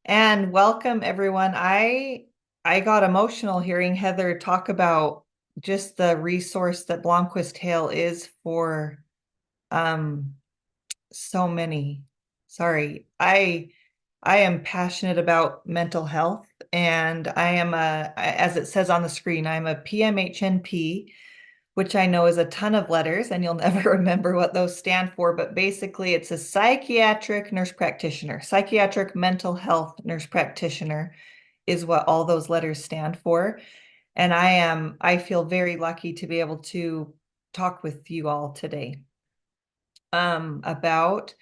And welcome everyone. I got emotional hearing Heather talk about just the resource that Blomquist Hill is for um so many. Sorry. I am passionate about mental health and I am as it says on the screen, I'm a PMHNP, which I know is a ton of letters and you'll never remember what those stand for, but basically it's a psychiatric nurse practitioner, psychiatric mental health nurse practitioner is what all those letters stand for. And I feel very lucky to be able to talk with you all today about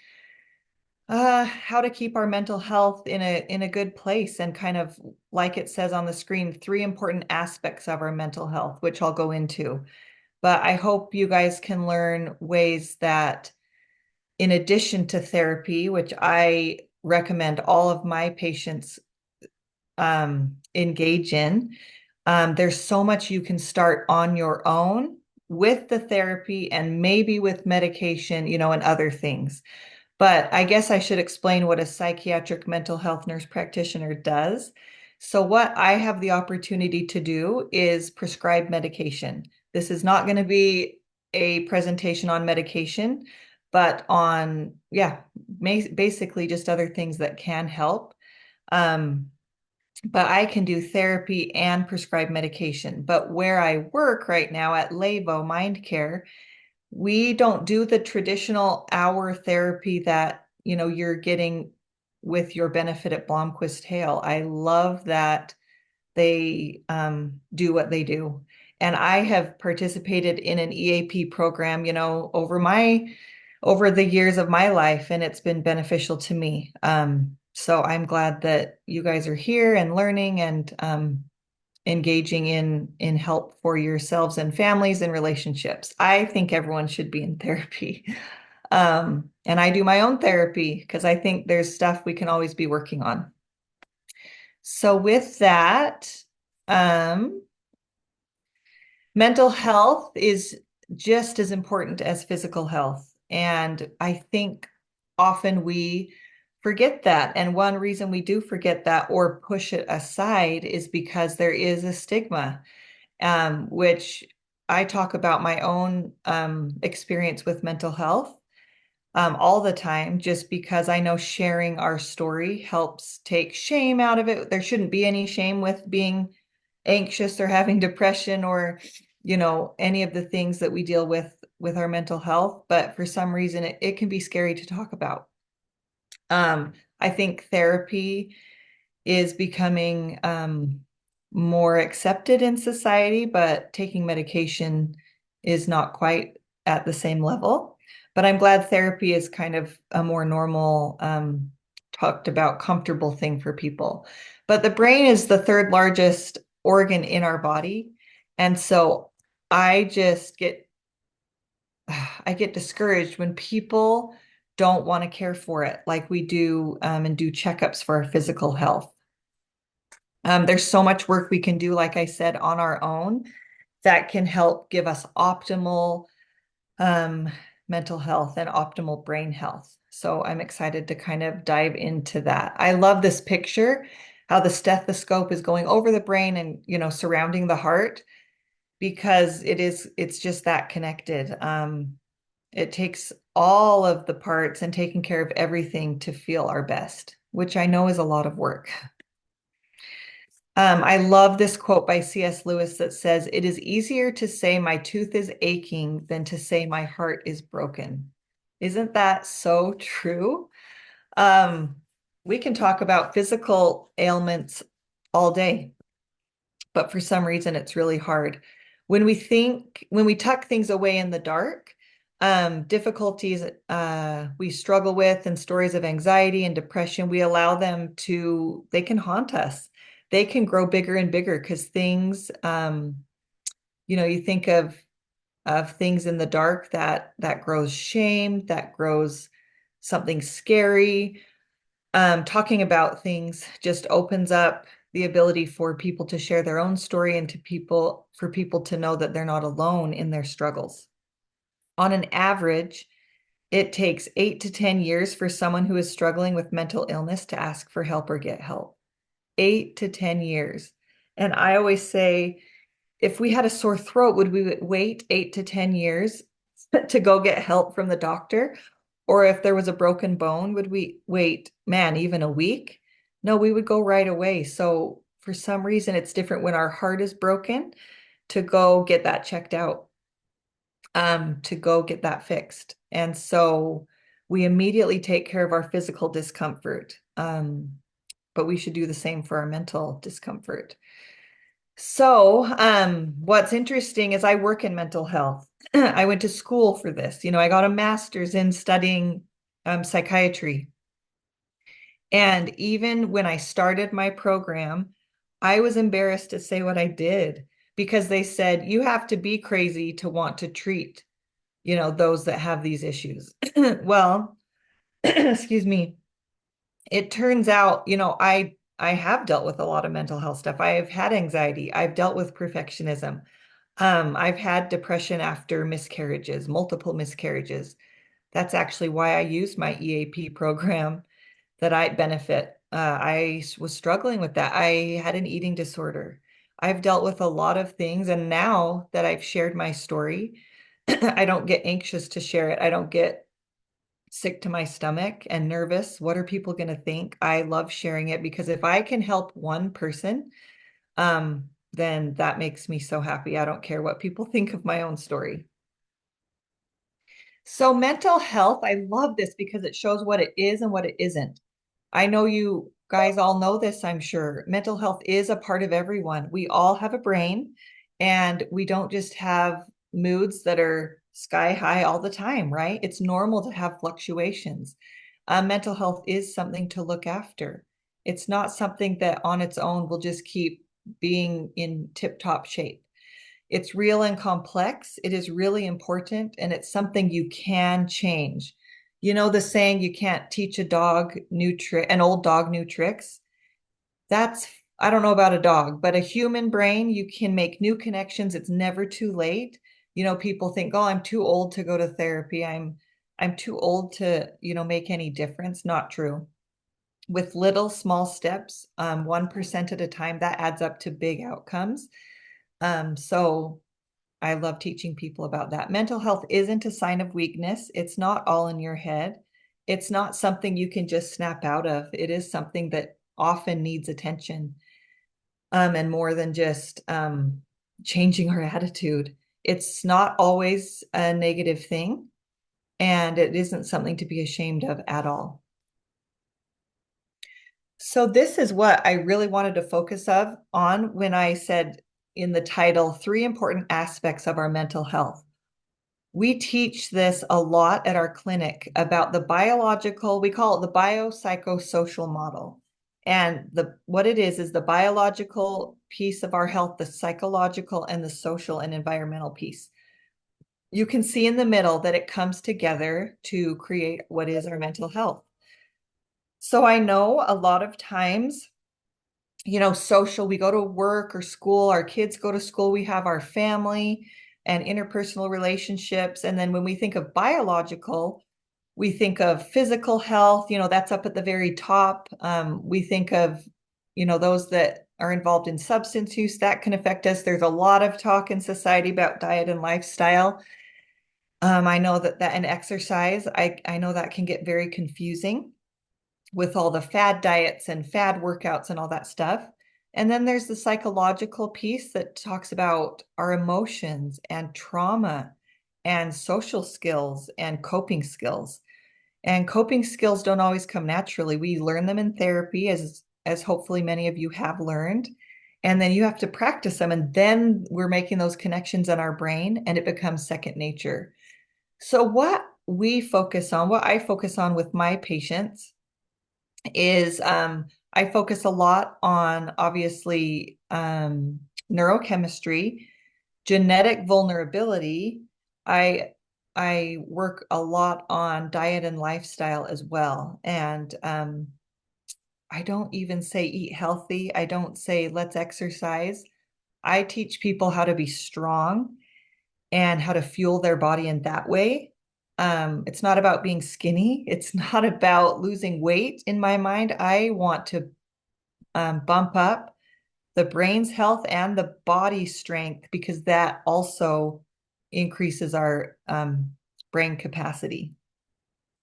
how to keep our mental health in a good place and kind of like it says on the screen, three important aspects of our mental health, which I'll go into. But I hope you guys can learn ways that, in addition to therapy, which I recommend all of my patients engage in, there's so much you can start on your own with the therapy and maybe with medication, and other things. But I guess I should explain what a psychiatric mental health nurse practitioner does. So, what I have the opportunity to do is prescribe medication. This is not going to be a presentation on medication, but on, yeah, basically just other things that can help. Um, but I can do therapy and prescribe medication. But where I work right now at Levo Mind Care, we don't do the traditional hour therapy that, you're getting with your benefit at Blomquist Hale. I love that they do what they do. And I have participated in an EAP program, over the years of my life, and it's been beneficial to me. So I'm glad that you guys are here and learning and engaging in help for yourselves and families and relationships. I think everyone should be in therapy. And I do my own therapy because I think there's stuff we can always be working on. So with that, um, mental health is just as important as physical health. And I think often we forget that. And one reason we do forget that or push it aside is because there is a stigma, which I talk about my own experience with mental health all the time, just because I know sharing our story helps take shame out of it. There shouldn't be any shame with being anxious or having depression or, any of the things that we deal with our mental health. But for some reason, it can be scary to talk about. I think therapy is becoming more accepted in society, but taking medication is not quite at the same level. But I'm glad therapy is kind of a more normal, talked about, comfortable thing for people. But the brain is the third largest organ in our body. And so I just get I get discouraged when people don't want to care for it like we do and do checkups for our physical health. There's so much work we can do, like I said, on our own that can help give us optimal um, mental health and optimal brain health. So I'm excited to kind of dive into that. I love this picture, how the stethoscope is going over the brain and, surrounding the heart because it's just that connected. It takes all of the parts and taking care of everything to feel our best, which I know is a lot of work. I love this quote by C.S. Lewis that says, "It is easier to say my tooth is aching than to say my heart is broken." Isn't that so true? Um, we can talk about physical ailments all day, but for some reason it's really hard. When we tuck things away in the dark, difficulties we struggle with and stories of anxiety and depression, we allow they can haunt us. They can grow bigger and bigger because things, you think of things in the dark that grows shame, that grows something scary. Talking about things just opens up the ability for people to share their own story and for people to know that they're not alone in their struggles. On an average, it takes 8 to 10 years for someone who is struggling with mental illness to ask for help or get help. 8 to 10 years. And I always say, if we had a sore throat, would we wait 8 to 10 years to go get help from the doctor? Or if there was a broken bone, would we wait, man, even a week? No, we would go right away. So for some reason, it's different when our heart is broken to go get that checked out, to go get that fixed. And so we immediately take care of our physical discomfort. But we should do the same for our mental discomfort. So, what's interesting is I work in mental health. I went to school for this. I got a master's in studying psychiatry. And even when I started my program, I was embarrassed to say what I did because they said, you have to be crazy to want to treat, those that have these issues. Well, excuse me. It turns out, I have dealt with a lot of mental health stuff. I have had anxiety. I've dealt with perfectionism. I've had depression after miscarriages, multiple miscarriages. That's actually why I used my EAP program that I benefit. I was struggling with that. I had an eating disorder. I've dealt with a lot of things. And now that I've shared my story, I don't get anxious to share it. I don't get sick to my stomach and nervous. What are people going to think? I love sharing it because if I can help one person, then that makes me so happy. I don't care what people think of my own story. So mental health, I love this because it shows what it is and what it isn't. I know you guys all know this, I'm sure. Mental health is a part of everyone. We all have a brain, and we don't just have moods that are sky high all the time, right? It's normal to have fluctuations. Mental health is something to look after. It's not something that on its own will just keep being in tip-top shape. It's real and complex. It is really important, and it's something you can change. You know the saying, you can't teach a dog new trick, an old dog new tricks. That's, I don't know about a dog, but a human brain, you can make new connections. It's never too late. People think, oh, I'm too old to go to therapy. I'm too old to, make any difference. Not true. With little small steps, 1% at a time, that adds up to big outcomes. So I love teaching people about that. Mental health isn't a sign of weakness. It's not all in your head. It's not something you can just snap out of. It is something that often needs attention, and more than just changing our attitude. It's not always a negative thing, and it isn't something to be ashamed of at all. So this is what I really wanted to focus on when I said in the title, 3 important aspects of our mental health. We teach this a lot at our clinic about the biological, we call it the biopsychosocial model. And what it is the biological piece of our health, the psychological, and the social and environmental piece. You can see in the middle that it comes together to create what is our mental health. So I know a lot of times, social, we go to work or school, our kids go to school, we have our family and interpersonal relationships. And then when we think of biological, we think of physical health, that's up at the very top. We think of, those that are involved in substance use, that can affect us. There's a lot of talk in society about diet and lifestyle. I know that and exercise, I know that can get very confusing with all the fad diets and fad workouts and all that stuff. And then there's the psychological piece that talks about our emotions and trauma and social skills and coping skills. And coping skills don't always come naturally. We learn them in therapy, as hopefully many of you have learned. And then you have to practice them. And then we're making those connections in our brain and it becomes second nature. So what I focus on with my patients is I focus a lot on obviously neurochemistry, genetic vulnerability. I work a lot on diet and lifestyle as well. And I don't even say eat healthy. I don't say let's exercise. I teach people how to be strong and how to fuel their body in that way. It's not about being skinny. It's not about losing weight in my mind. I want to bump up the brain's health and the body strength because that also increases our brain capacity.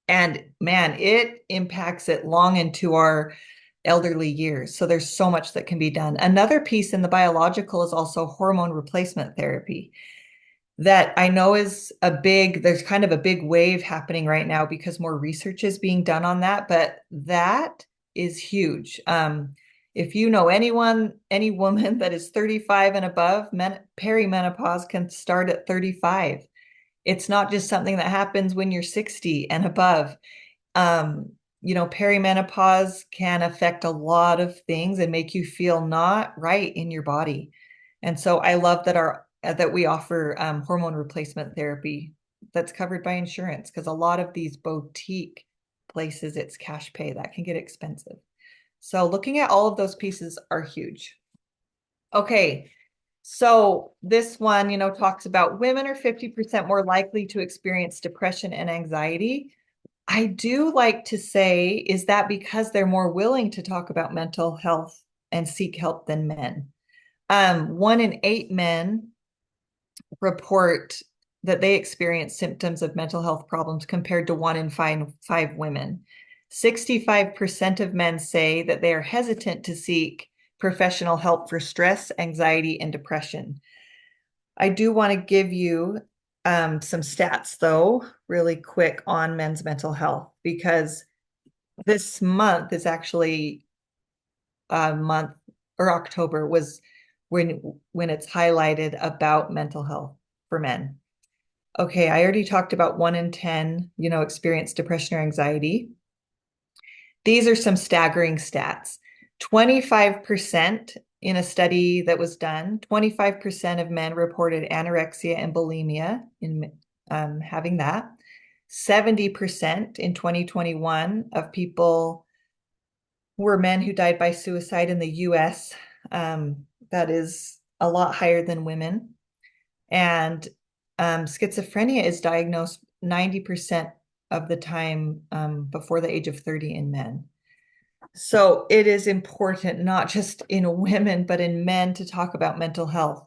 And man, it impacts it long into our elderly years. So there's so much that can be done. Another piece in the biological is also hormone replacement therapy that I know is there's kind of a big wave happening right now because more research is being done on that, but that is huge. If you know anyone, any woman that is 35 and above, perimenopause can start at 35. It's not just something that happens when you're 60 and above. Um, perimenopause can affect a lot of things and make you feel not right in your body. And so I love that we offer hormone replacement therapy that's covered by insurance because a lot of these boutique places, it's cash pay that can get expensive. So looking at all of those pieces are huge. Okay. So this one, talks about women are 50% more likely to experience depression and anxiety. I do like to say, is that because they're more willing to talk about mental health and seek help than men? 1 in 8 men report that they experience symptoms of mental health problems compared to 1 in five women. 65% of men say that they are hesitant to seek professional help for stress, anxiety, and depression. I do want to give you some stats, though, really quick on men's mental health, because this month is actually a month, or October was when it's highlighted about mental health for men. Okay, I already talked about 1 in 10, experience depression or anxiety. These are some staggering stats. 25% in a study that was done, 25% of men reported anorexia and bulimia in having that. 70% in 2021 of people were men who died by suicide in the US. That is a lot higher than women. And schizophrenia is diagnosed 90% of the time before the age of 30 in men. So it is important, not just in women, but in men to talk about mental health.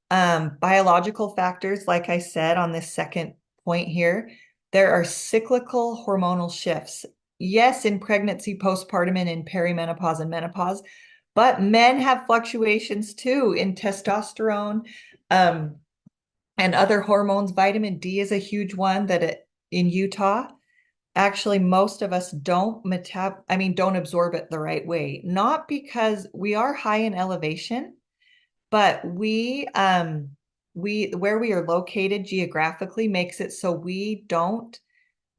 Biological factors, like I said on this second point here, there are cyclical hormonal shifts. Yes, in pregnancy, postpartum, and in perimenopause and menopause, but men have fluctuations too in testosterone and other hormones. Vitamin D is a huge one in Utah. Actually, most of us don't absorb it the right way. Not because we are high in elevation, but where we are located geographically makes it so we don't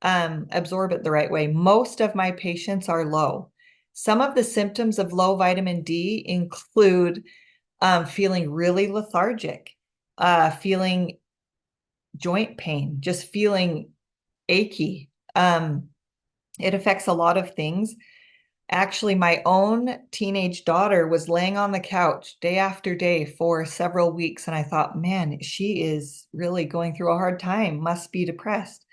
absorb it the right way. Most of my patients are low. Some of the symptoms of low vitamin D include feeling really lethargic, feeling joint pain, just feeling achy. It affects a lot of things. Actually, my own teenage daughter was laying on the couch day after day for several weeks, and I thought, man, she is really going through a hard time, must be depressed.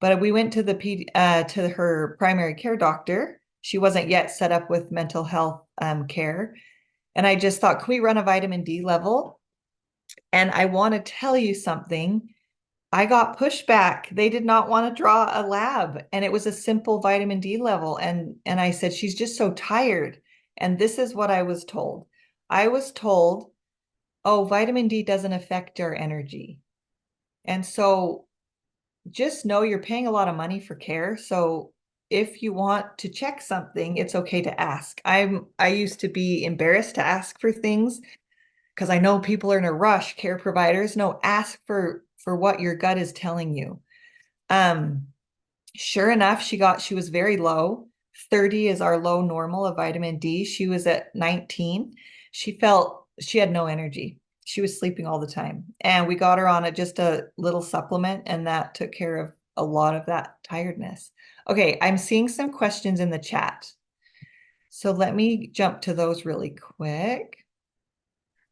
But we went to her primary care doctor. She wasn't yet set up with mental health care. And I just thought, can we run a vitamin D level? And I want to tell you something. I got pushback. They did not want to draw a lab, and it was a simple vitamin D level. And I said, she's just so tired. And this is what I was told. I was told, oh, vitamin D doesn't affect our energy. And so just know you're paying a lot of money for care. So if you want to check something, it's okay to ask. I used to be embarrassed to ask for things because I know people are in a rush, care providers. No, ask for what your gut is telling you. Um, sure enough, she was very low. 30 is our low normal of vitamin D. She was at 19. She had no energy. She was sleeping all the time. And we got her on just a little supplement, and that took care of a lot of that tiredness. Okay, I'm seeing some questions in the chat. So let me jump to those really quick.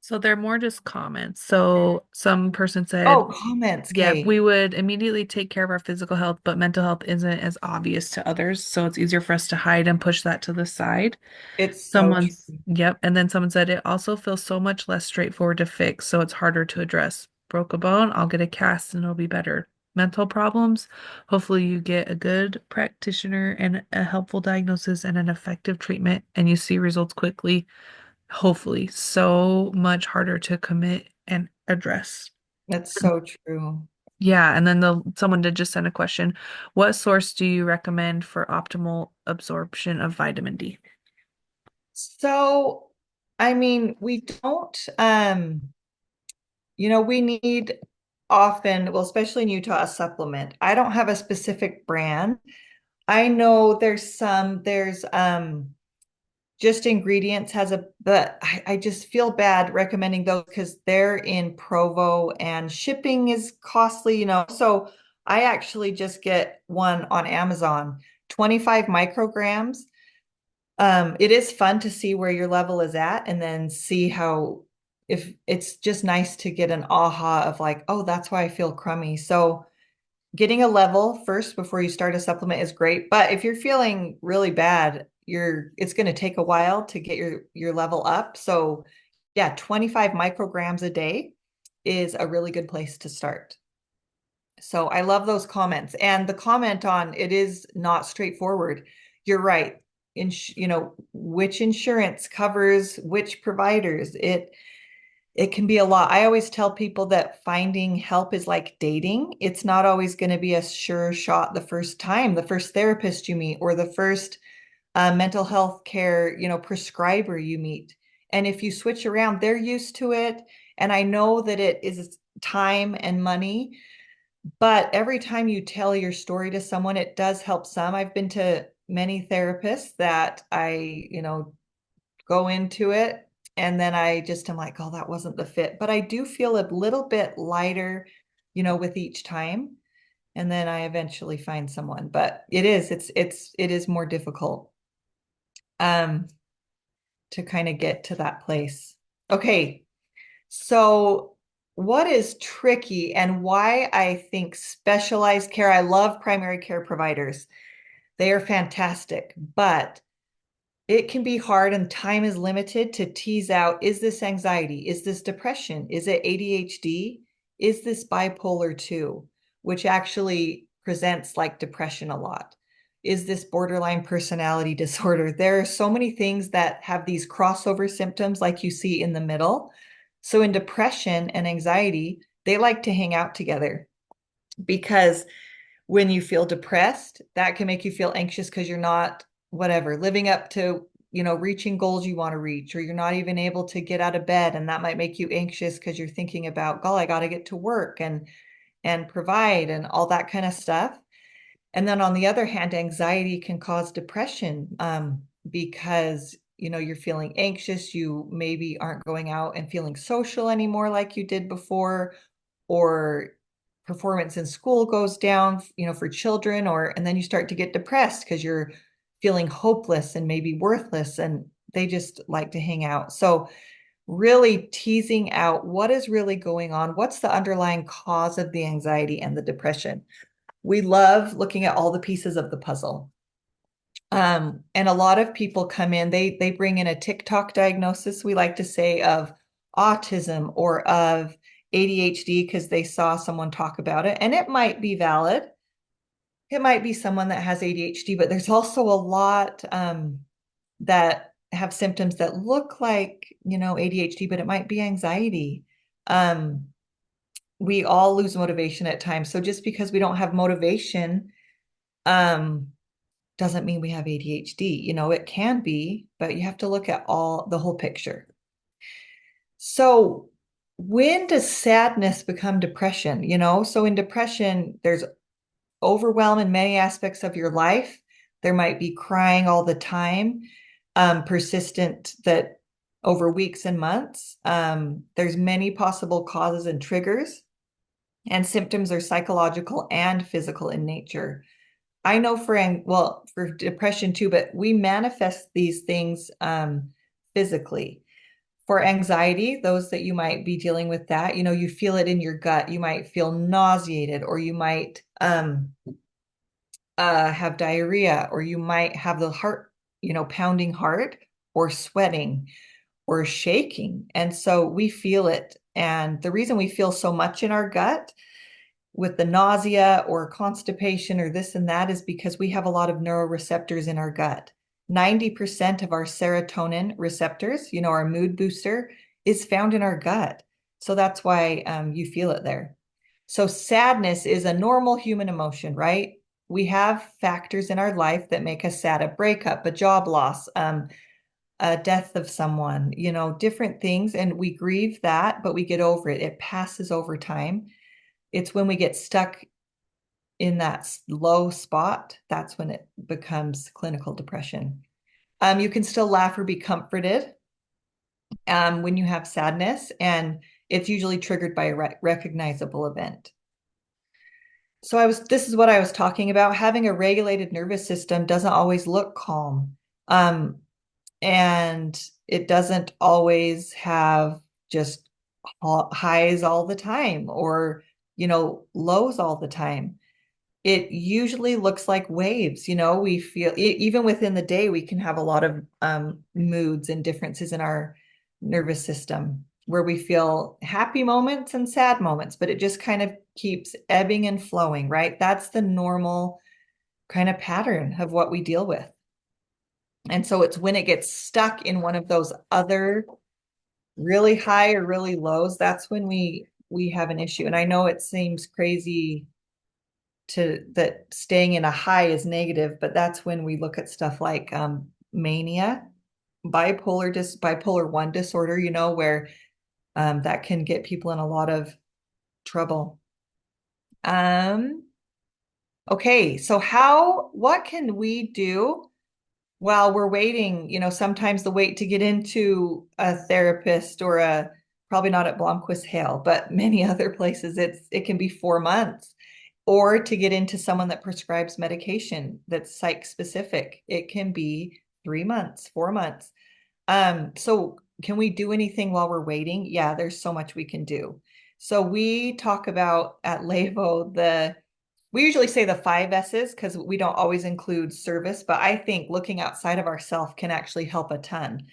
So they're more just comments. So some person said, Oh, comments, yeah, we Kay. would immediately take care of our physical health, but mental health isn't as obvious to others. So it's easier for us to hide and push that to the side. It's so Someone's, true. yep. And then someone said it also feels so much less straightforward to fix, so it's harder to address. Broke a bone, I'll get a cast and it'll be better. Mental problems, hopefully you get a good practitioner and a helpful diagnosis and an effective treatment and you see results quickly. Hopefully, so much harder to commit and address. That's so true. Yeah, and then someone did just send a question. What source do you recommend for optimal absorption of vitamin D? So, I mean, we don't, we need often, well, especially in Utah, a supplement. I don't have a specific brand. I know there's just ingredients has a, but I just feel bad recommending those because they're in Provo and shipping is costly. So I actually just get one on Amazon, 25 micrograms. It is fun to see where your level is at and then see how, if it's just nice to get an aha of like, oh, that's why I feel crummy. So getting a level first before you start a supplement is great. But if you're feeling really bad, it's going to take a while to get your level up. So yeah, 25 micrograms a day is a really good place to start. So I love those comments. And the comment on it is not straightforward. You're right. Which insurance covers which providers. It can be a lot. I always tell people that finding help is like dating. It's not always going to be a sure shot the first time, the first therapist you meet, or the first mental health care, prescriber you meet. And if you switch around, they're used to it. And I know that it is time and money, but every time you tell your story to someone, it does help some. I've been to many therapists that I go into it and then I just am like, oh, that wasn't the fit. But I do feel a little bit lighter with each time. And then I eventually find someone. But it is more difficult um to kind of get to that place. Okay, so what is tricky and why I think specialized care, I love primary care providers. They are fantastic, but it can be hard and time is limited to tease out, is this anxiety? Is this depression? Is it ADHD? Is this bipolar 2, which actually presents like depression a lot? Is this borderline personality disorder? There are so many things that have these crossover symptoms like you see in the middle. So in depression and anxiety, they like to hang out together because when you feel depressed, that can make you feel anxious because you're not, whatever, living up to reaching goals you want to reach, or you're not even able to get out of bed. And that might make you anxious because you're thinking about, God, I got to get to work and provide and all that kind of stuff. And then on the other hand, anxiety can cause depression because you're feeling anxious. You maybe aren't going out and feeling social anymore like you did before, or performance in school goes down for children, and then you start to get depressed because you're feeling hopeless and maybe worthless, and they just like to hang out. So really teasing out what is really going on, what's the underlying cause of the anxiety and the depression. We love looking at all the pieces of the puzzle. And a lot of people come in, they bring in a TikTok diagnosis, we like to say, of autism or of ADHD because they saw someone talk about it. And it might be valid. It might be someone that has ADHD, but there's also a lot that have symptoms that look like ADHD, but it might be anxiety. Um, we all lose motivation at times. So just because we don't have motivation, um, doesn't mean we have ADHD. It can be, but you have to look at the whole picture. So when does sadness become depression? So in depression, there's overwhelm in many aspects of your life. There might be crying all the time, persistent that over weeks and months. There's many possible causes and triggers, and symptoms are psychological and physical in nature. I know for depression too, but we manifest these things physically. For anxiety, those that you might be dealing with that, you feel it in your gut. You might feel nauseated, or you might have diarrhea, or you might have the heart, pounding heart, or sweating, or shaking. And so we feel it. And the reason we feel so much in our gut with the nausea or constipation or this and that is because we have a lot of neuroreceptors in our gut. 90% of our serotonin receptors, our mood booster, is found in our gut. So that's why you feel it there. So sadness is a normal human emotion, right? We have factors in our life that make us sad, a breakup, a job loss, a death of someone, different things. And we grieve that, but we get over it. It passes over time. It's when we get stuck in that low spot, that's when it becomes clinical depression. You can still laugh or be comforted when you have sadness, and it's usually triggered by a recognizable event. So this is what I was talking about. Having a regulated nervous system doesn't always look calm. Um, and it doesn't always have just highs all the time or, lows all the time. It usually looks like waves. We feel even within the day, we can have a lot of moods and differences in our nervous system where we feel happy moments and sad moments, but it just kind of keeps ebbing and flowing, right? That's the normal kind of pattern of what we deal with. And so it's when it gets stuck in one of those other really high or really lows, that's when we have an issue. And I know it seems crazy to that staying in a high is negative, but that's when we look at stuff like mania, bipolar 1 disorder, where that can get people in a lot of trouble. Um, okay, so what can we do while we're waiting? Sometimes the wait to get into a therapist or probably not at Blomquist Hale, but many other places, it can be 4 months. Or to get into someone that prescribes medication that's psych specific, it can be 3 months, 4 months. So can we do anything while we're waiting? Yeah, there's so much we can do. So we talk about at Levo we usually say the 5 S's because we don't always include service, but I think looking outside of ourselves can actually help a ton.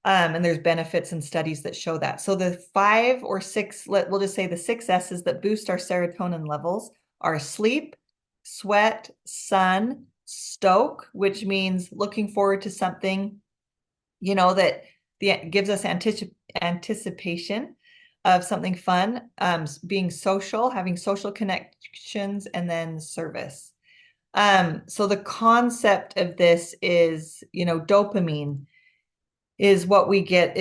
And there's benefits and studies that show that. So the 5 or 6, we'll just say the 6 S's that boost our serotonin levels are sleep, sweat, sun, stoke, which means looking forward to something, that gives us anticipation of something fun, being social, having social connections, and then service. So the concept of this is, dopamine is what we get.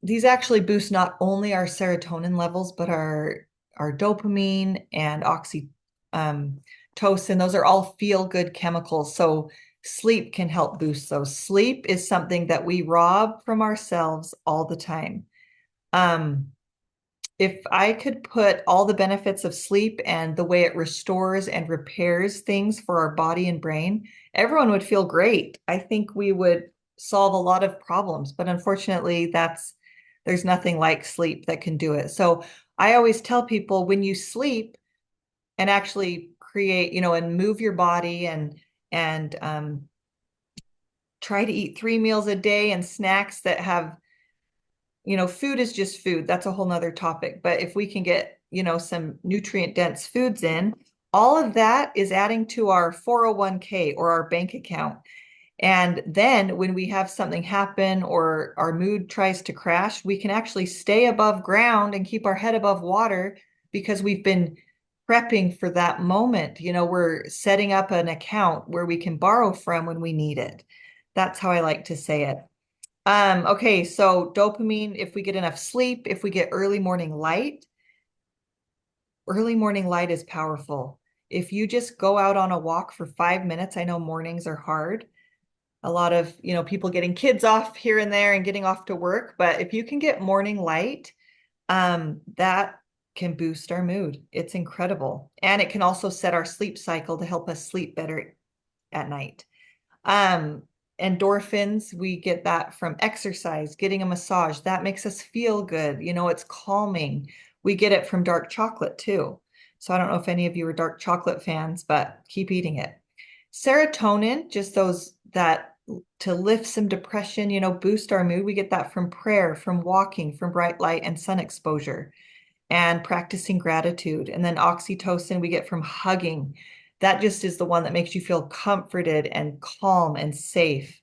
These actually boost not only our serotonin levels, but our dopamine and oxytocin. Those are all feel-good chemicals. So sleep can help boost those. Sleep is something that we rob from ourselves all the time. Um, if I could put all the benefits of sleep and the way it restores and repairs things for our body and brain, everyone would feel great. I think we would solve a lot of problems, but unfortunately, there's nothing like sleep that can do it. So I always tell people when you sleep and actually create, and move your body and try to eat 3 meals a day and snacks that have food is just food. That's a whole nother topic. But if we can get, some nutrient dense foods in, all of that is adding to our 401k or our bank account. And then when we have something happen or our mood tries to crash, we can actually stay above ground and keep our head above water because we've been prepping for that moment. We're setting up an account where we can borrow from when we need it. That's how I like to say it. Okay, so dopamine, if we get enough sleep, if we get early morning light is powerful. If you just go out on a walk for 5 minutes, I know mornings are hard. A lot of, people getting kids off here and there and getting off to work, but if you can get morning light, that can boost our mood. It's incredible. And it can also set our sleep cycle to help us sleep better at night. Um, endorphins, we get that from exercise, getting a massage. That makes us feel good. It's calming. We get it from dark chocolate too. So I don't know if any of you are dark chocolate fans, but keep eating it. Serotonin, just those that to lift some depression, boost our mood. We get that from prayer, from walking, from bright light and sun exposure, and practicing gratitude. And then oxytocin we get from hugging. That just is the one that makes you feel comforted and calm and safe.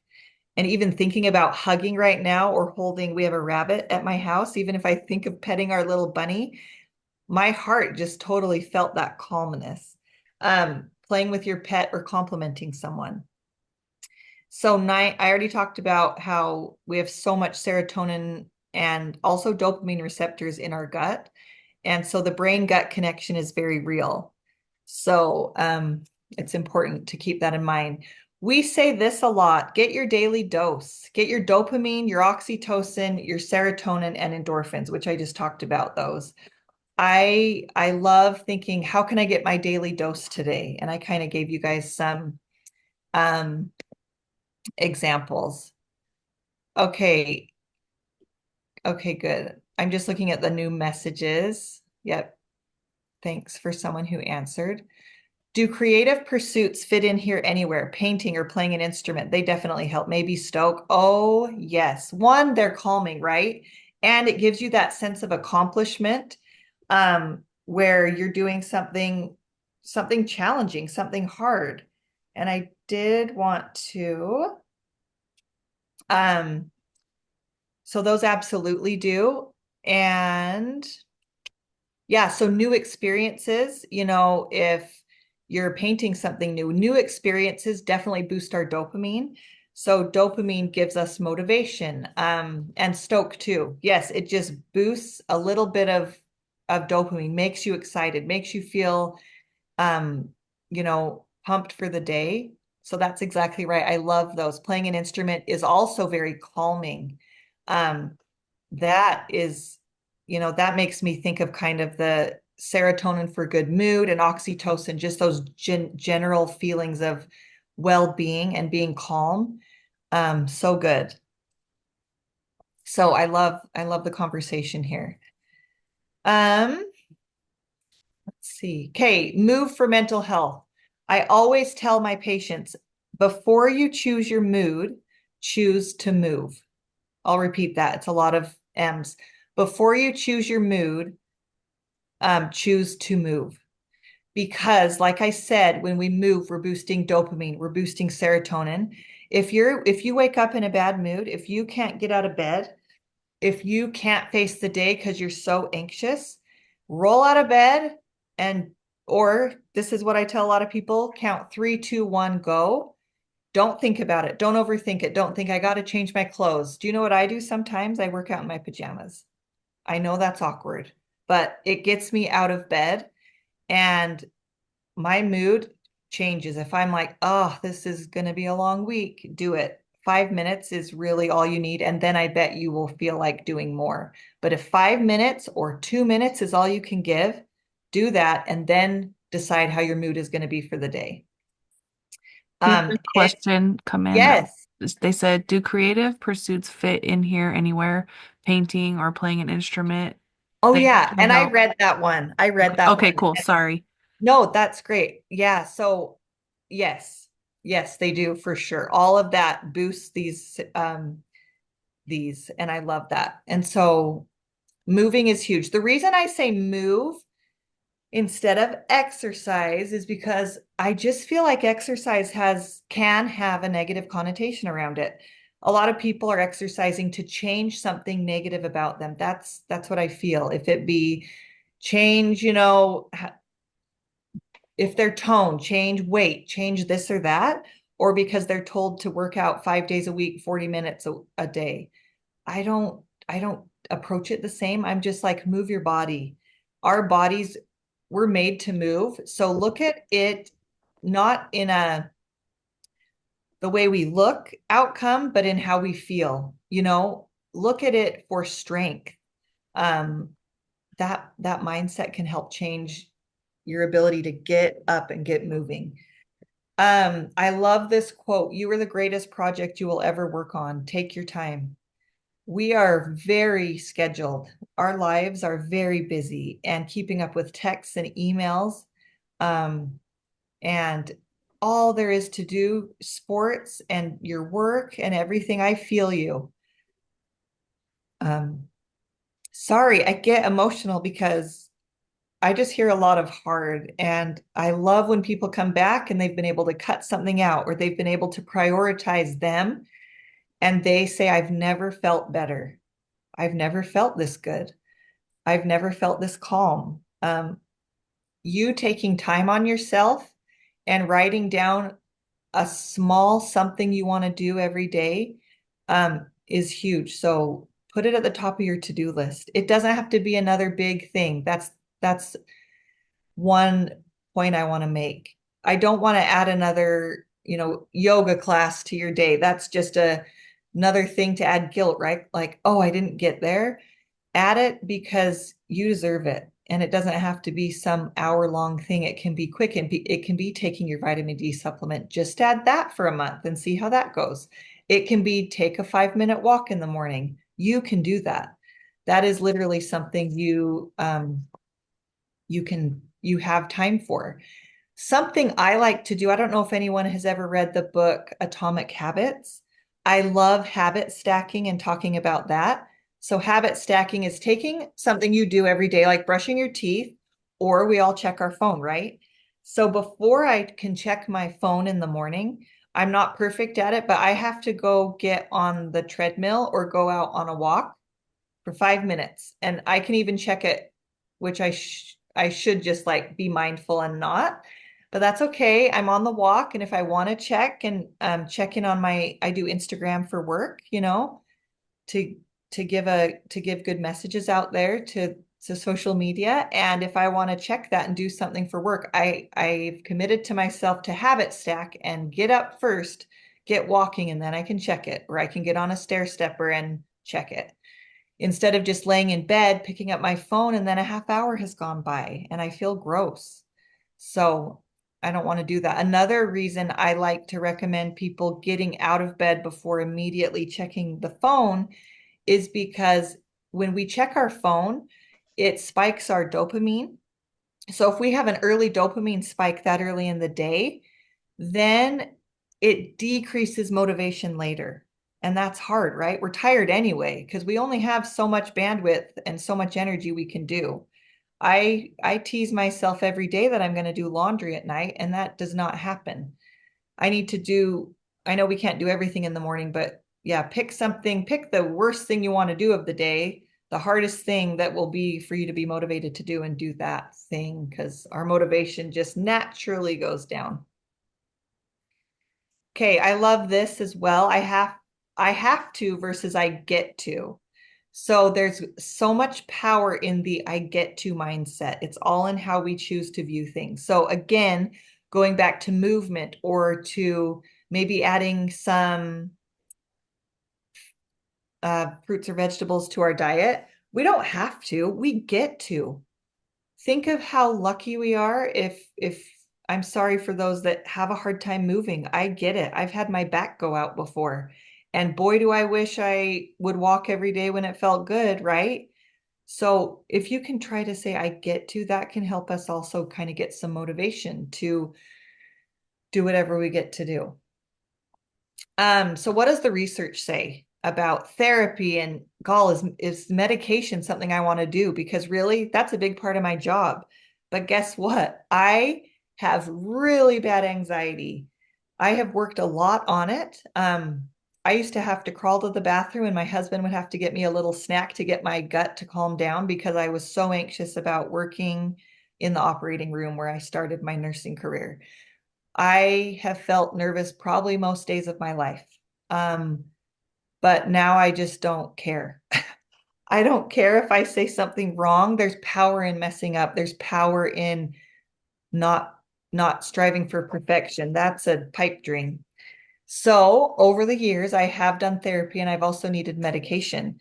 And even thinking about hugging right now or holding, we have a rabbit at my house. Even if I think of petting our little bunny, my heart just totally felt that calmness. Playing with your pet or complimenting someone. So I already talked about how we have so much serotonin and also dopamine receptors in our gut. And so the brain gut connection is very real. So it's important to keep that in mind. We say this a lot, get your daily dose, get your dopamine, your oxytocin, your serotonin, and endorphins, which I just talked about those. I love thinking, how can I get my daily dose today? And I kind of gave you guys some um, examples. Okay, okay, good. I'm just looking at the new messages. Yep. Thanks for someone who answered. Do creative pursuits fit in here anywhere? Painting or playing an instrument? They definitely help. Maybe Stoke. Oh, yes. One, they're calming, right? And it gives you that sense of accomplishment, where you're doing something challenging, something hard. And I did want to, um, so those absolutely do. And yeah, so new experiences, if you're painting something new, new experiences definitely boost our dopamine. So dopamine gives us motivation, and stoke too. Yes, it just boosts a little bit of dopamine, makes you excited, makes you feel pumped for the day. So that's exactly right. I love those. Playing an instrument is also very calming. Um, that is, that makes me think of kind of the serotonin for good mood and oxytocin, just those general feelings of well-being and being calm. So good. So I love the conversation here. Um, let's see. Okay, move for mental health. I always tell my patients, before you choose your mood, choose to move. I'll repeat that. It's a lot of M's. Before you choose your mood, choose to move. Because, like I said, when we move, we're boosting dopamine, we're boosting serotonin. If you wake up in a bad mood, if you can't get out of bed, if you can't face the day because you're so anxious, roll out of bed and or this is what I tell a lot of people, count 3, 2, 1, go. Don't think about it. Don't overthink it. Don't think I got to change my clothes. Do you know what I do sometimes? I work out in my pajamas. I know that's awkward, but it gets me out of bed and my mood changes. If I'm like, oh, this is going to be a long week, do it. 5 minutes is really all you need. And then I bet you will feel like doing more. But if 5 minutes or 2 minutes is all you can give, do that and then decide how your mood is going to be for the day. We had a It, question come in that yes. they said, do creative pursuits fit in here anywhere? Painting or playing an instrument? Oh, They yeah. actually And I help. read that one. I read Okay, that okay, one. cool. Sorry. No, that's great. Yeah. So, yes, yes, they do for sure. All of that boosts these, and I love that. And so, moving is huge. The reason I say move instead of exercise is because I just feel like exercise can have a negative connotation around it. A lot of people are exercising to change something negative about them. That's what I feel. If it be change, if their tone, change weight, change this or that, or because they're told to work out 5 days a week, 40 minutes a day. I don't approach it the same. I'm just like, move your body. Our bodies were made to move. So look at it not in the way we look outcome, but in how we feel. Look at it for strength. Um, that mindset can help change your ability to get up and get moving. I love this quote. You are the greatest project you will ever work on. Take your time. We are very scheduled. Our lives are very busy, and keeping up with texts and emails, um, and all there is to do, sports and your work and everything. I feel you. Um, Sorry, I get emotional because I just hear a lot of hard, and I love when people come back and they've been able to cut something out or they've been able to prioritize them and they say, I've never felt better. I've never felt this good. I've never felt this calm. You taking time on yourself and writing down a small something you want to do every day is huge. So put it at the top of your to-do list. It doesn't have to be another big thing. That's one point I want to make. I don't want to add another, yoga class to your day. That's just another thing to add guilt, right? Like, oh, I didn't get there. Add it because you deserve it. And it doesn't have to be some hour-long thing. It can be quick and it can be taking your vitamin D supplement. Just add that for a month and see how that goes. It can be take a 5-minute walk in the morning. You can do that. That is literally something you have time for. Something I like to do, I don't know if anyone has ever read the book Atomic Habits. I love habit stacking and talking about that. So, habit stacking is taking something you do every day, like brushing your teeth, or we all check our phone, right? So, before I can check my phone in the morning, I'm not perfect at it, but I have to go get on the treadmill or go out on a walk for 5 minutes. And I can even check it, which I should just like be mindful and not. But that's okay. I'm on the walk, and if I want to check and check in on I do Instagram for work, to to give good messages out there to social media. And if I want to check that and do something for work, I've committed to myself to habit stack and get up first, get walking, and then I can check it, or I can get on a stair stepper and check it instead of just laying in bed, picking up my phone, and then a half hour has gone by and I feel gross. So I don't want to do that. Another reason I like to recommend people getting out of bed before immediately checking the phone is because when we check our phone, it spikes our dopamine. So if we have an early dopamine spike that early in the day, then it decreases motivation later. And that's hard, right? We're tired anyway, because we only have so much bandwidth and so much energy we can do. I tease myself every day that I'm going to do laundry at night, and that does not happen. I need to do, I know we can't do everything in the morning, but yeah, pick the worst thing you want to do of the day, the hardest thing that will be for you to be motivated to do, and do that thing because our motivation just naturally goes down. Okay, I love this as well. I have to versus I get to. So there's so much power in the I get to mindset. It's all in how we choose to view things. So again, going back to movement or to maybe adding some fruits or vegetables to our diet, we don't have to. We get to. Think of how lucky we are if I'm sorry for those that have a hard time moving. I get it. I've had my back go out before. And boy, do I wish I would walk every day when it felt good, right? So if you can try to say I get to, that can help us also kind of get some motivation to do whatever we get to do. So what does the research say about therapy and gall is medication something I want to do? Because really, that's a big part of my job. But guess what? I have really bad anxiety. I have worked a lot on it. I used to have to crawl to the bathroom, and my husband would have to get me a little snack to get my gut to calm down because I was so anxious about working in the operating room where I started my nursing career. I have felt nervous probably most days of my life. Um, but now I just don't care. I don't care if I say something wrong. There's power in messing up. There's power in not not striving for perfection. That's a pipe dream. So over the years, I have done therapy and I've also needed medication,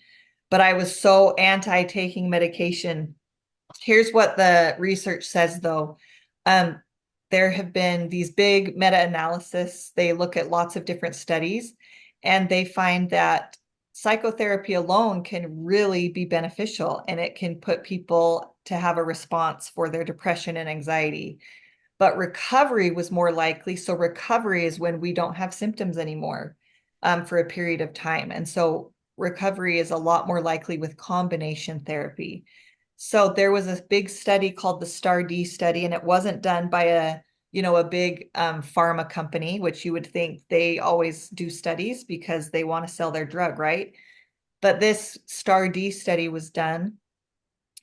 but I was so anti taking medication. Here's what the research says though. there have been these big meta-analysis. They look at lots of different studies, and they find that psychotherapy alone can really be beneficial, and it can put people to have a response for their depression and anxiety. But recovery was more likely. So recovery is when we don't have symptoms anymore, for a period of time. And so recovery is a lot more likely with combination therapy. So there was a big study called the STAR-D study, and it wasn't done by a big pharma company, which you would think they always do studies because they want to sell their drug, right? But this STAR-D study was done,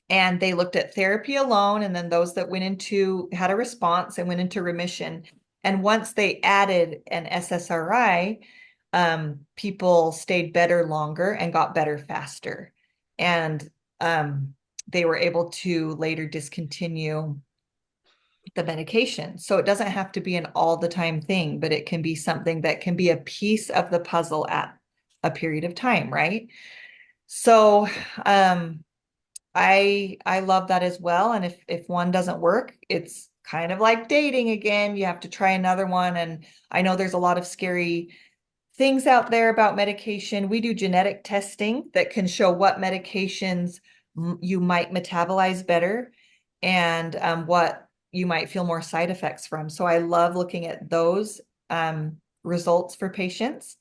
and they looked at therapy alone, and then those that had a response and went into remission. And once they added an SSRI, people stayed better longer and got better faster. And they were able to later discontinue the medication. So it doesn't have to be an all the time thing, but it can be something that can be a piece of the puzzle at a period of time, right? So I love that as well. And if one doesn't work, it's kind of like dating again. You have to try another one. And I know there's a lot of scary things out there about medication. We do genetic testing that can show what medications you might metabolize better, and what you might feel more side effects from. So I love looking at those results for patients.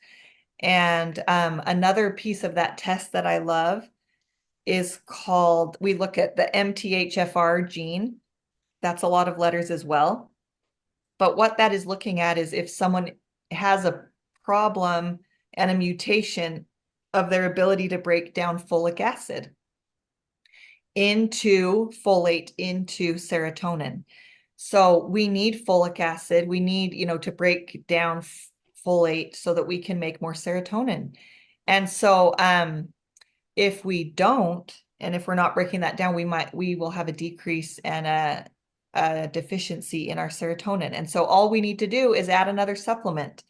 And another piece of that test that I love is called, we look at the MTHFR gene. That's a lot of letters as well. But what that is looking at is if someone has a problem and a mutation of their ability to break down folic acid into folate into serotonin. So we need folic acid. We need, to break down folate so that we can make more serotonin. And so if we don't, and if we're not breaking that down, we will have a decrease and a deficiency in our serotonin. And so all we need to do is add another supplement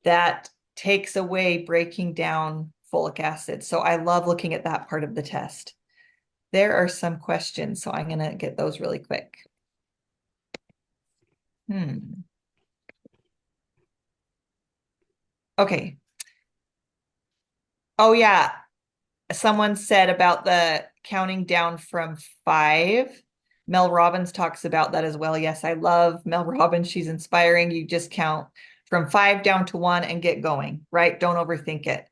that takes away breaking down folic acid. So I love looking at that part of the test. There are some questions, so I'm going to get those really quick. Okay. Oh, yeah. Someone said about the counting down from 5. Mel Robbins talks about that as well. Yes, I love Mel Robbins. She's inspiring. You just count from 5 down to 1 and get going, right? Don't overthink it.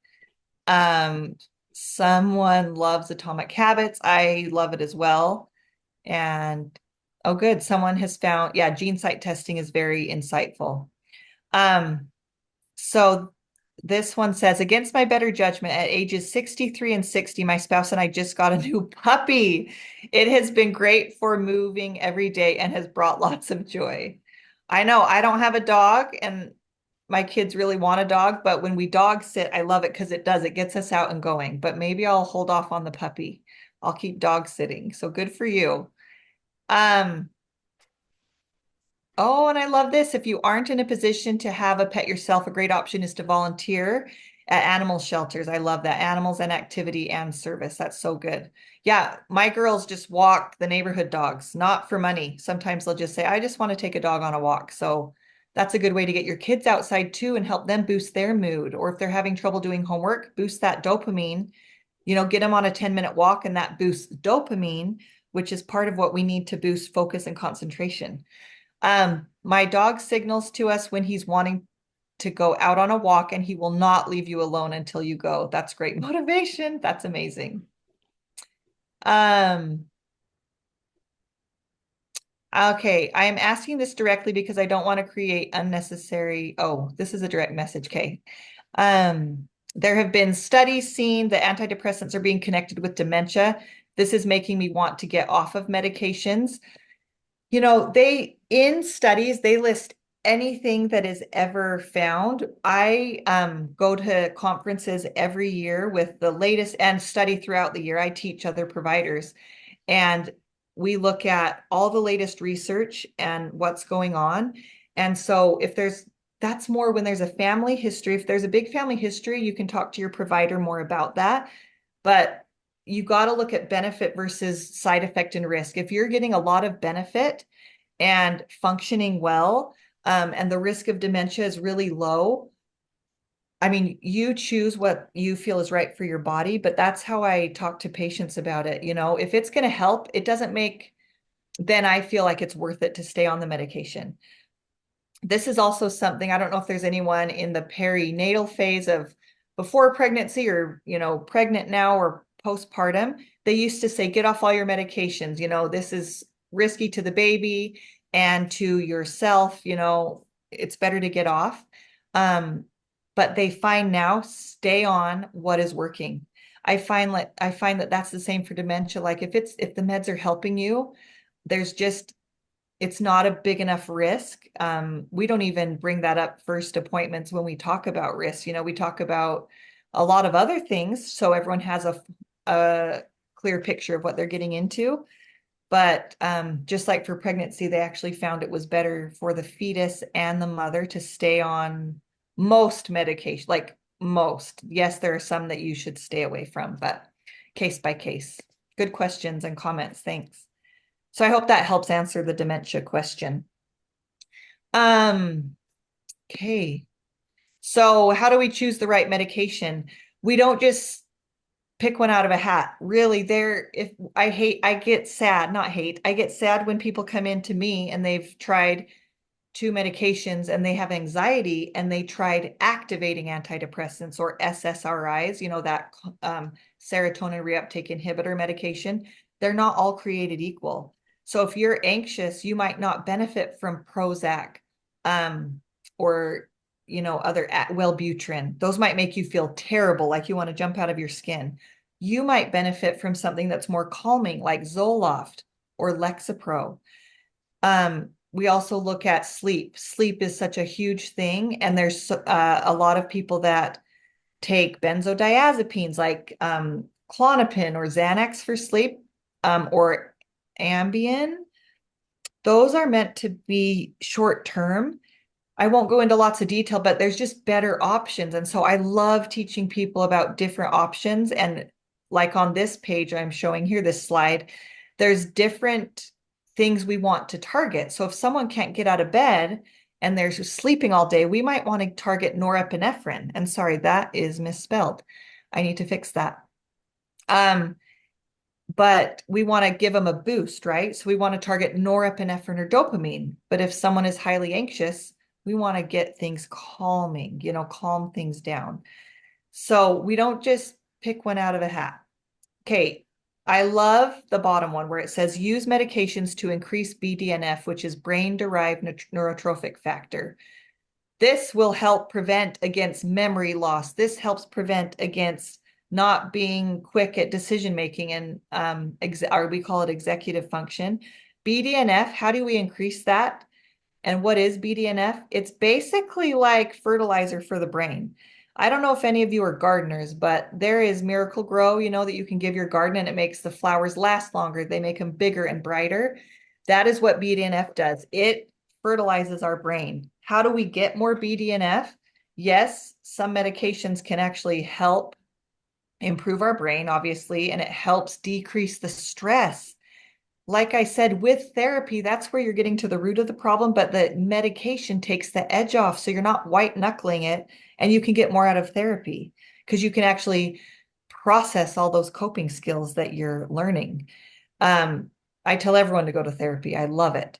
Um, Someone loves Atomic Habits. I love it as well. And oh, good. Someone has found, yeah, gene site testing is very insightful. Um, so this one says, against my better judgment, at ages 63 and 60, my spouse and I just got a new puppy. It has been great for moving every day and has brought lots of joy. I know I don't have a dog, and my kids really want a dog, but when we dog sit, I love it because it gets us out and going. But maybe I'll hold off on the puppy. I'll keep dog sitting. So good for you. Um, Oh, and I love this. If you aren't in a position to have a pet yourself, a great option is to volunteer at animal shelters. I love that. Animals and activity and service. That's so good. Yeah, my girls just walk the neighborhood dogs, not for money. Sometimes they'll just say, I just want to take a dog on a walk. So that's a good way to get your kids outside too and help them boost their mood. Or if they're having trouble doing homework, boost that dopamine. Get them on a 10-minute walk, and that boosts dopamine, which is part of what we need to boost focus and concentration. My dog signals to us when he's wanting to go out on a walk, and he will not leave you alone until you go. That's great motivation. That's amazing. Um, okay, I am asking this directly because I don't want to create unnecessary. Oh, this is a direct message, Kay. There have been studies seen that antidepressants are being connected with dementia. This is making me want to get off of medications. They in studies, they list anything that is ever found. I go to conferences every year with the latest and study throughout the year. I teach other providers, and we look at all the latest research and what's going on. And so that's more when there's a family history. If there's a big family history, you can talk to your provider more about that. But you got to look at benefit versus side effect and risk. If you're getting a lot of benefit, and functioning well, and the risk of dementia is really low. I mean, you choose what you feel is right for your body, but that's how I talk to patients about it. If it's going to help, it doesn't make, then I feel like it's worth it to stay on the medication. This is also something, I don't know if there's anyone in the perinatal phase of before pregnancy or, pregnant now or postpartum. They used to say, get off all your medications. This is risky to the baby and to yourself. It's better to get off. Um, but they find now stay on what is working. I find that that's the same for dementia. Like if the meds are helping you, there's just it's not a big enough risk. We don't even bring that up first appointments when we talk about risk. We talk about a lot of other things, so everyone has a clear picture of what they're getting into. But just like for pregnancy, they actually found it was better for the fetus and the mother to stay on most medication, like most. Yes, there are some that you should stay away from, but case by case. Good questions and comments. Thanks. So I hope that helps answer the dementia question. Um, okay. So how do we choose the right medication? We don't just pick one out of a hat. Really, if I get sad, not hate, I get sad when people come in to me and they've tried two medications and they have anxiety and they tried activating antidepressants or SSRIs, that serotonin reuptake inhibitor medication. They're not all created equal. So if you're anxious, you might not benefit from Prozac, um, or other Wellbutrin. Those might make you feel terrible, like you want to jump out of your skin. You might benefit from something that's more calming, like Zoloft or Lexapro. We also look at sleep. Sleep is such a huge thing, and there's a lot of people that take benzodiazepines like Klonopin or Xanax for sleep, or Ambien. Those are meant to be short term. I won't go into lots of detail, but there's just better options. And so I love teaching people about different options. And like on this page I'm showing here, this slide, there's different things we want to target. So if someone can't get out of bed and they're sleeping all day, we might want to target norepinephrine. And sorry, that is misspelled. I need to fix that. Um, but we want to give them a boost, right? So we want to target norepinephrine or dopamine. But if someone is highly anxious, we want to get things calming, calm things down. So we don't just pick one out of a hat. Okay. I love the bottom one where it says use medications to increase BDNF, which is brain derived neurotrophic factor. This will help prevent against memory loss. This helps prevent against not being quick at decision making and or we call it executive function. BDNF, how do we increase that? And what is BDNF? It's basically like fertilizer for the brain. I don't know if any of you are gardeners, but there is Miracle Grow, that you can give your garden and it makes the flowers last longer. They make them bigger and brighter. That is what BDNF does. It fertilizes our brain. How do we get more BDNF? Yes, some medications can actually help improve our brain, obviously, and it helps decrease the stress. Like I said, with therapy, that's where you're getting to the root of the problem, but the medication takes the edge off. So you're not white knuckling it and you can get more out of therapy because you can actually process all those coping skills that you're learning. I tell everyone to go to therapy. I love it.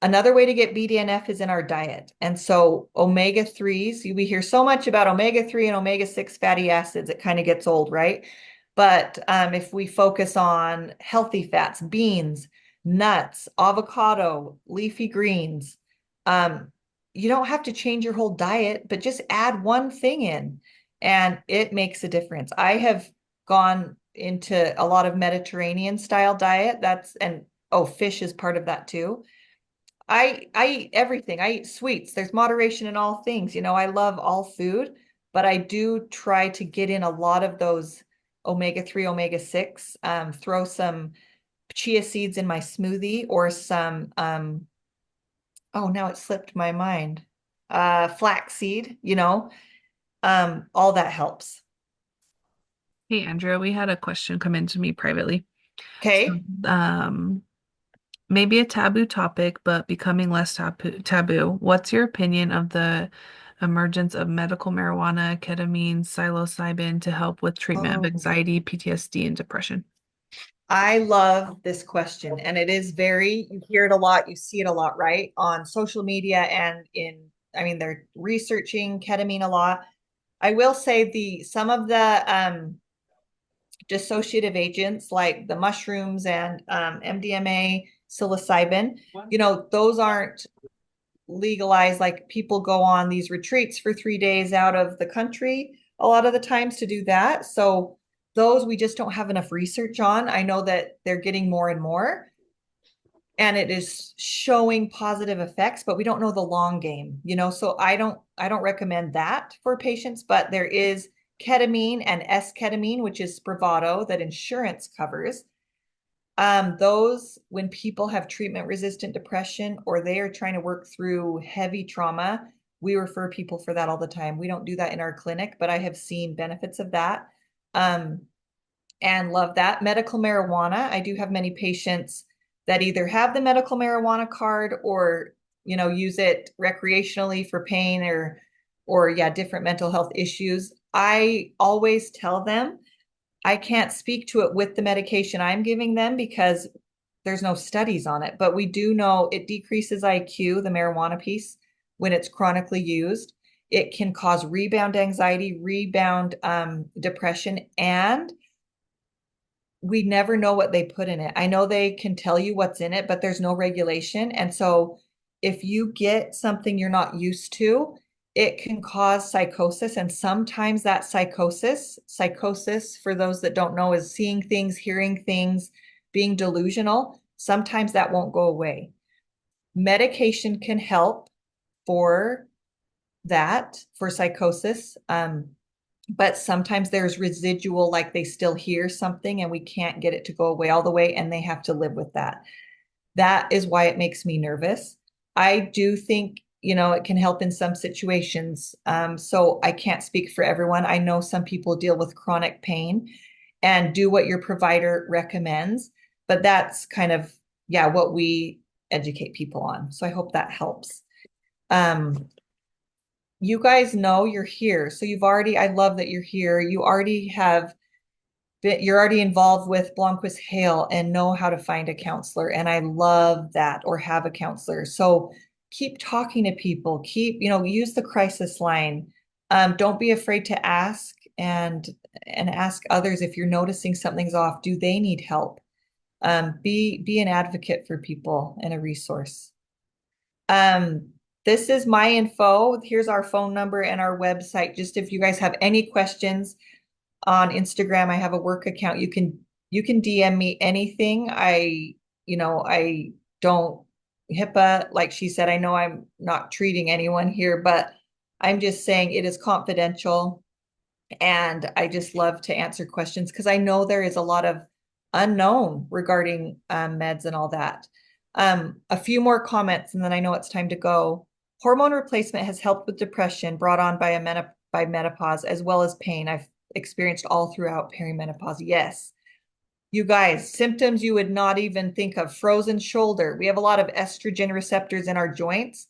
Another way to get BDNF is in our diet. And so omega 3s, we hear so much about omega 3 and omega 6 fatty acids, it kind of gets old, right? But if we focus on healthy fats, beans, nuts, avocado, leafy greens, um, you don't have to change your whole diet, but just add one thing in and it makes a difference. I have gone into a lot of Mediterranean style diet. Fish is part of that too. I eat everything. I eat sweets. There's moderation in all things. I love all food, but I do try to get in a lot of those omega 3, omega 6, throw some chia seeds in my smoothie or some oh, now it slipped my mind. Flaxseed, all that helps. Hey, Andrea, we had a question come in to me privately. So, Okay. um, Maybe a taboo topic, but becoming less taboo. What's your opinion of the emergence of medical marijuana, ketamine, psilocybin to help with treatment of Oh, anxiety, PTSD, and depression? I love this question, and it is you hear it a lot, you see it a lot, right? On social media and I mean, they're researching ketamine a lot. I will say some of the dissociative agents like the mushrooms and MDMA, psilocybin, those aren't legalized. Like people go on these retreats for 3 days out of the country a lot of the times to do that. So those we just don't have enough research on. I know that they're getting more and more and it is showing positive effects, but we don't know the long game, so I don't recommend that for patients, but there is ketamine and S-ketamine, which is Spravato that insurance covers. Those, when people have treatment resistant depression or they are trying to work through heavy trauma, we refer people for that all the time. We don't do that in our clinic, but I have seen benefits of that. Um, and love that. Medical marijuana, I do have many patients that either have the medical marijuana card or, use it recreationally for pain or yeah, different mental health issues. I always tell them I can't speak to it with the medication I'm giving them because there's no studies on it, but we do know it decreases IQ, the marijuana piece, when it's chronically used. It can cause rebound anxiety, rebound depression, and we never know what they put in it. I know they can tell you what's in it, but there's no regulation. And so if you get something you're not used to, it can cause psychosis. And sometimes that psychosis, for those that don't know, is seeing things, hearing things, being delusional. Sometimes that won't go away. Medication can help for that, for psychosis. But sometimes there's residual, like they still hear something and we can't get it to go away all the way, and they have to live with that. That is why it makes me nervous. I do think, it can help in some situations. So I can't speak for everyone. I know some people deal with chronic pain and do what your provider recommends, but that's kind of, yeah, what we educate people on. So I hope that helps. Um, you guys know you're here. So I love that you're here. You're already involved with Blomquist Hale and know how to find a counselor. And I love that, or have a counselor. So keep talking to people, use the crisis line. Don't be afraid to ask and ask others if you're noticing something's off. Do they need help? Be an advocate for people and a resource. Um, this is my info. Here's our phone number and our website. Just if you guys have any questions on Instagram, I have a work account. You can DM me anything. I don't HIPAA, like she said, I know I'm not treating anyone here, but I'm just saying it is confidential. And I just love to answer questions because I know there is a lot of unknown regarding meds and all that. A few more comments, and then I know it's time to go. Hormone replacement has helped with depression brought on by menopause, as well as pain I've experienced all throughout perimenopause. Yes. You guys, symptoms you would not even think of. Frozen shoulder. We have a lot of estrogen receptors in our joints.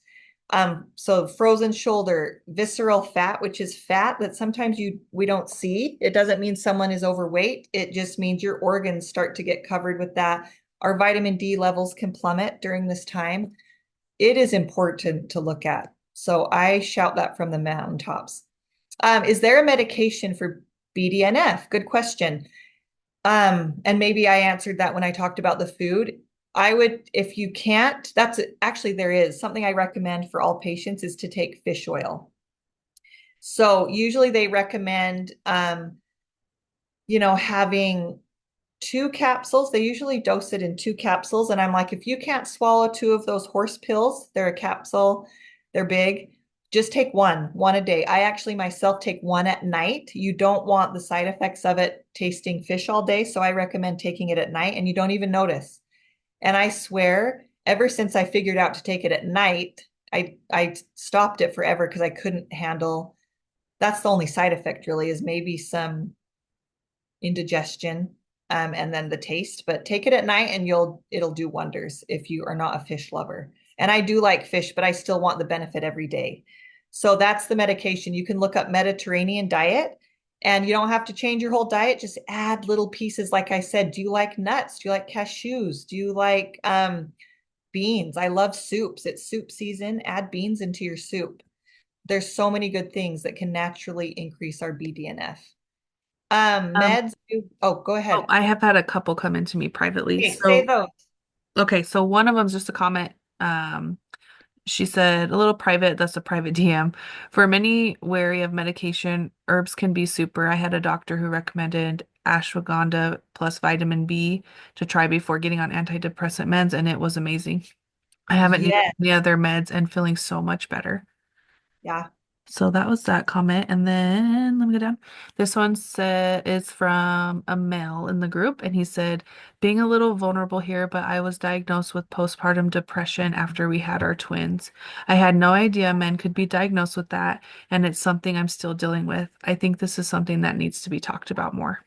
So frozen shoulder, visceral fat, which is fat that sometimes we don't see. It doesn't mean someone is overweight. It just means your organs start to get covered with that. Our vitamin D levels can plummet during this time. It is important to look at. So I shout that from the mountaintops. Is there a medication for BDNF? Good question. And maybe I answered that when I talked about the food. I would, if you can't, that's actually there is something I recommend for all patients is to take fish oil. So usually they recommend, having 2 capsules. They usually dose it in 2 capsules. And I'm like, if you can't swallow 2 of those horse pills, they're a capsule, they're big, just take one a day. I actually myself take one at night. You don't want the side effects of it tasting fish all day. So I recommend taking it at night and you don't even notice. And I swear, ever since I figured out to take it at night, I stopped it forever because I couldn't handle. That's the only side effect really, is maybe some indigestion. and then the taste. But take it at night and it'll do wonders if you are not a fish lover. And I do like fish, but I still want the benefit every day. So that's the medication. You can look up Mediterranean diet and you don't have to change your whole diet. Just add little pieces. Like I said, do you like nuts? Do you like cashews? Do you like beans? I love soups. It's soup season. Add beans into your soup. There's so many good things that can naturally increase our BDNF. Um, Meds. Oh, go oh, ahead. I have had a couple come into me privately. Okay, say So, those. okay, so one of them's just a comment. Um, She said, a little private, that's a private DM. For many wary of medication, herbs can be super. I had a doctor who recommended ashwagandha plus vitamin B to try before getting on antidepressant meds, and it was amazing. I haven't needed Yes. any other meds and feeling so much better. Yeah. So that was that comment. And then let me go down. This one said is from a male in the group, and he said, being a little vulnerable here, but I was diagnosed with postpartum depression after we had our twins. I had no idea men could be diagnosed with that, and it's something I'm still dealing with. I think this is something that needs to be talked about more.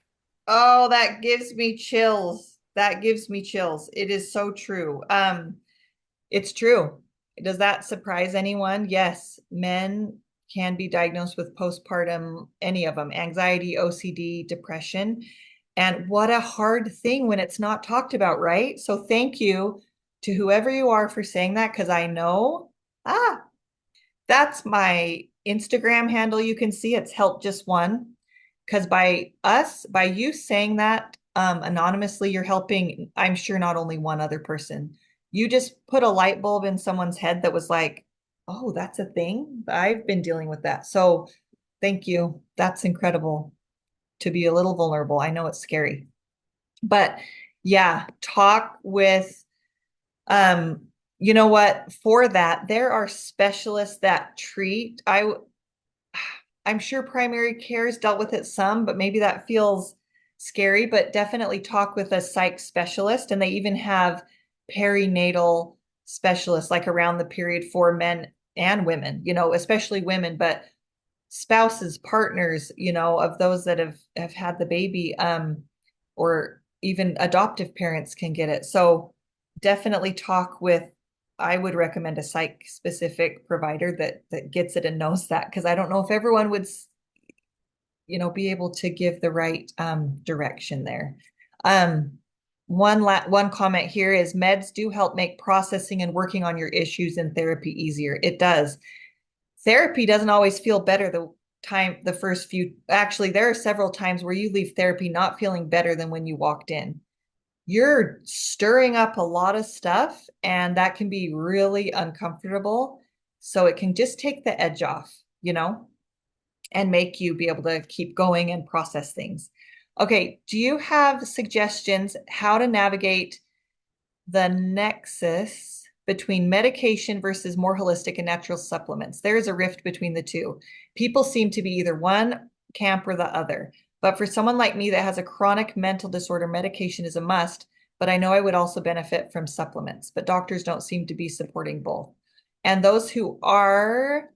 Oh, that gives me chills. That gives me chills. It is so true. It's true. Does that surprise anyone? Yes, men can be diagnosed with postpartum, any of them, anxiety, OCD, depression. And what a hard thing when it's not talked about, right? So thank you to whoever you are for saying that, because I know, ah, that's my Instagram handle. You can see it's help just one. Because by you saying that anonymously, you're helping, I'm sure, not only one other person. You just put a light bulb in someone's head that was like, oh, that's a thing. I've been dealing with that. So thank you. That's incredible to be a little vulnerable. I know it's scary. But yeah, talk with um you know what, for that there are specialists that treat. I'm sure primary care has dealt with it some, but maybe that feels scary, but definitely talk with a psych specialist. And they even have perinatal specialists like around the period for men and women, especially women, but spouses, partners, of those that have had the baby, or even adoptive parents can get it. So definitely talk with, I would recommend a psych specific provider that gets it and knows that, because I don't know if everyone would, be able to give the right direction there. Um, one comment here is meds do help make processing and working on your issues in therapy easier. It does. Therapy doesn't always feel better the first few. Actually, there are several times where you leave therapy not feeling better than when you walked in. You're stirring up a lot of stuff, and that can be really uncomfortable. So it can just take the edge off, and make you be able to keep going and process things. Okay, do you have suggestions how to navigate the nexus between medication versus more holistic and natural supplements? There is a rift between the two. People seem to be either one camp or the other. But for someone like me that has a chronic mental disorder, medication is a must. But I know I would also benefit from supplements, but doctors don't seem to be supporting both. And those who are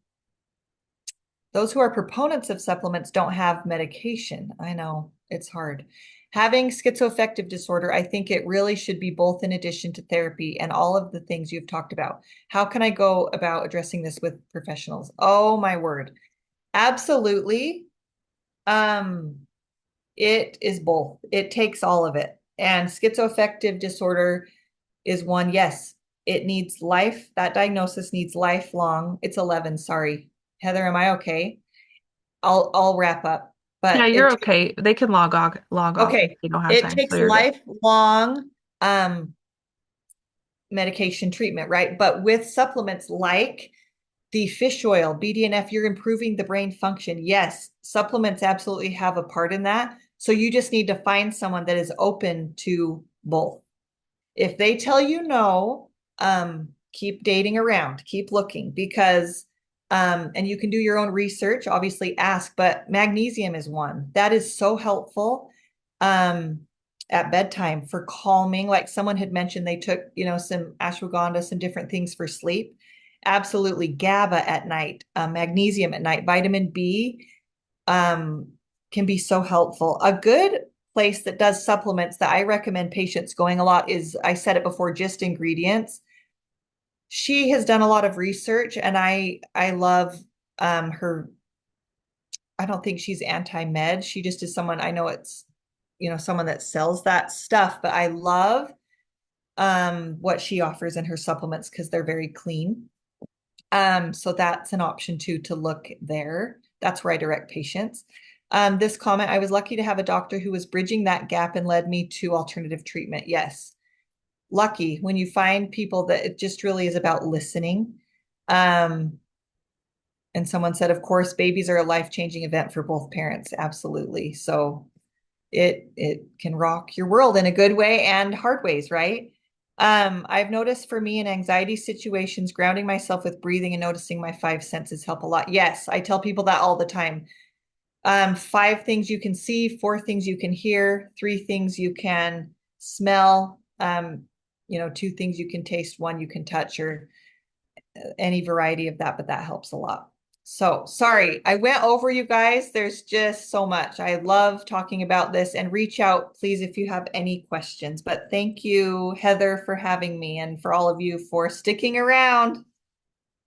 proponents of supplements don't have medication. I know it's hard. Having schizoaffective disorder, I think it really should be both in addition to therapy and all of the things you've talked about. How can I go about addressing this with professionals? Oh, my word. Absolutely. Um, it is both. It takes all of it. And schizoaffective disorder is one, yes, it needs life. That diagnosis needs lifelong. It's 11, sorry. Heather, am I okay? I'll wrap up. Yeah, But you're okay. They can log off if okay. you don't have It time, so takes you're good. lifelong medication treatment, right? But with supplements like the fish oil, BDNF, you're improving the brain function. Yes, supplements absolutely have a part in that. So you just need to find someone that is open to both. If they tell you no, keep dating around, keep looking, because and you can do your own research, obviously ask, but magnesium is one that is so helpful um at bedtime for calming. Like someone had mentioned they took, some ashwagandha, some different things for sleep. Absolutely. GABA at night, magnesium at night, vitamin B um can be so helpful. A good place that does supplements that I recommend patients going a lot is, I said it before, Just Ingredients. She has done a lot of research, and I love her. I don't think she's anti-med. She just is someone, I know it's, someone that sells that stuff, but I love what she offers in her supplements because they're very clean. So that's an option too, to look there. That's where I direct patients. This comment, I was lucky to have a doctor who was bridging that gap and led me to alternative treatment. Yes. Lucky when you find people that it just really is about listening. Um, and someone said, of course, babies are a life-changing event for both parents. Absolutely. So it can rock your world in a good way and hard ways, right? I've noticed for me in anxiety situations, grounding myself with breathing and noticing my five senses help a lot. Yes, I tell people that all the time. Five things you can see, four things you can hear, three things you can smell, two things you can taste, one you can touch, or any variety of that, but that helps a lot. So sorry, I went over, you guys. There's just so much. I love talking about this, and reach out, please, if you have any questions. But thank you, Heather, for having me, and for all of you for sticking around.